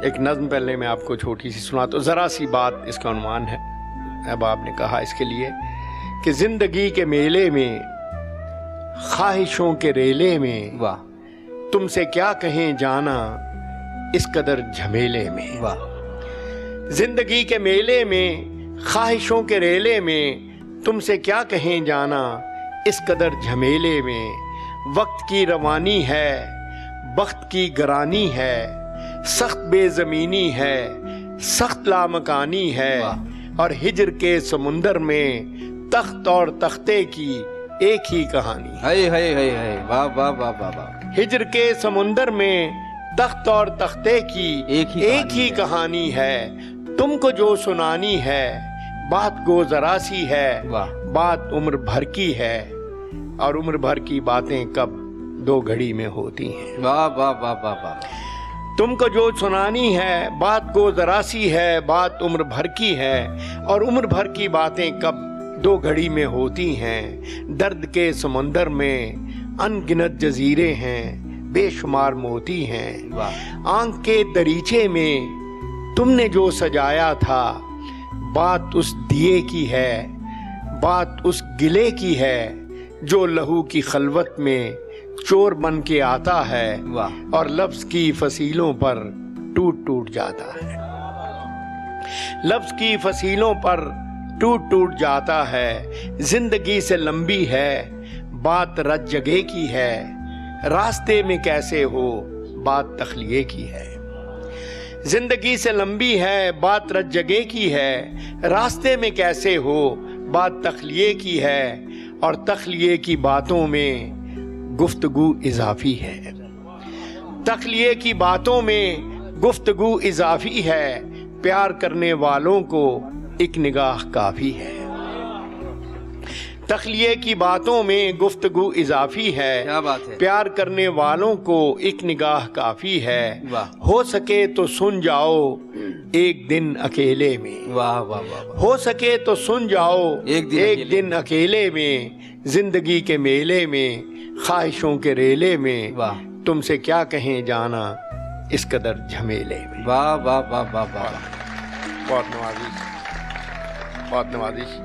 ایک نظم پہلے میں آپ کو چھوٹی سی سنا تو ذرا سی بات اس کا عنوان ہے. اب آپ نے کہا اس کے لیے کہ زندگی کے میلے میں خواہشوں کے ریلے میں واہ تم سے کیا کہیں جانا اس قدر جھمیلے میں. واہ زندگی کے میلے میں خواہشوں کے ریلے میں تم سے کیا کہیں جانا اس قدر جھمیلے میں. وقت کی روانی ہے بخت کی گرانی ہے سخت بے زمینی ہے سخت لامکانی ہے اور ہجر کے سمندر میں تخت اور تختے کی ایک ہی کہانی. ہائے ہائے ہائے ہائے واہ واہ واہ واہ واہ. ہجر کے سمندر میں تخت اور تختے کی ایک ہی کہانی ہے. تم کو جو سنانی ہے بات گو ذرا سی ہے بات عمر بھر کی ہے اور عمر بھر کی باتیں کب دو گھڑی میں ہوتی ہیں. واہ واہ واہ واہ واہ. تم کو جو سنانی ہے بات گو ذرا سی ہے بات عمر بھر کی ہے اور عمر بھر کی باتیں کب دو گھڑی میں ہوتی ہیں. درد کے سمندر میں ان گنت جزیرے ہیں بے شمار موتی ہیں. آنکھ کے دریچے میں تم نے جو سجایا تھا بات اس دیے کی ہے بات اس گلے کی ہے جو لہو کی خلوت میں چور بن کے آتا ہے اور لفظ کی فصیلوں پر ٹوٹ ٹوٹ جاتا ہے. لفظ کی فصیلوں پر ٹوٹ ٹوٹ جاتا ہے. زندگی سے لمبی ہے بات رت جگہ کی ہے راستے میں کیسے ہو بات تخلیے کی ہے. زندگی سے لمبی ہے بات رت جگہ کی ہے راستے میں کیسے ہو بات تخلیے کی ہے اور تخلیے کی باتوں میں گفتگو اضافی ہے. تخلیے کی باتوں میں گفتگو اضافی ہے پیار کرنے والوں کو ایک نگاہ کافی ہے. تخلیے کی باتوں میں گفتگو اضافی ہے پیار کرنے والوں کو ایک نگاہ کافی ہے. ہو سکے تو سن جاؤ ایک دن اکیلے میں. واہ واہ واہ. ہو سکے تو سن جاؤ ایک دن اکیلے میں. زندگی کے میلے میں خواہشوں کے ریلے میں تم سے کیا کہیں جانا اس قدر جھمیلے میں. واہ واہ واہ واہ واہ. بہت نوازش بہت نوازش.